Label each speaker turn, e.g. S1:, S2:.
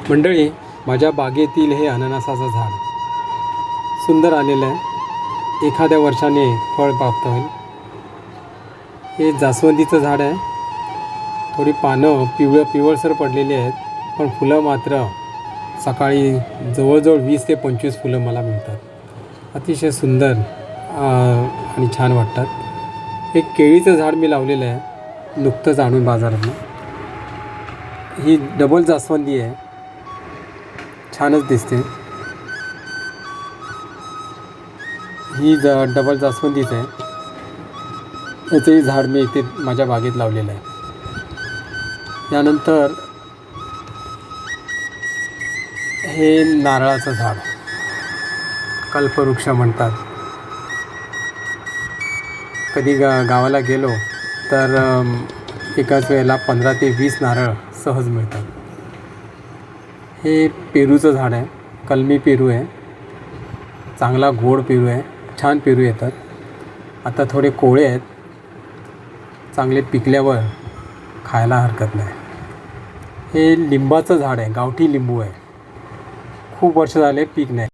S1: मंडळी, माझ्या बागेतील हे अननसाचं झाड सुंदर आलेलं आहे. एखाद्या वर्षाने फळ प्राप्त होईल. हे जास्वंदीचं झाड आहे. थोडी पानं पिवळसर पडलेली आहेत, पण फुलं मात्र सकाळी जवळजवळ 20 ते 25 फुलं मला मिळतात. अतिशय सुंदर आणि छान वाटतात. एक केळीचं झाड मी लावलेलं आहे नुकतंच आणून बाजारातून. ही डबल जास्वंदी आहे, छानच दिसते. ही डबल जास्वंदीच आहे. याचंही झाड मी इथे माझ्या बागेत लावलेलं आहे. यानंतर हे नारळाचं झाड, कल्पवृक्ष म्हणतात. कधी गावाला गेलो तर एकाच वेळेला 15 ते 20 नारळ सहज मिळतात. हे पेरूचं झाड आहे, कलमी पेरू आहे. चांगला गोड पेरू आहे, छान पेरू येतात. आता थोडे कोवळे आहेत, चांगले पिकल्यावर खायला हरकत नाही. हे लिंबाचं झाड आहे, गावठी लिंबू आहे. खूप वर्ष झाले पीक नाही.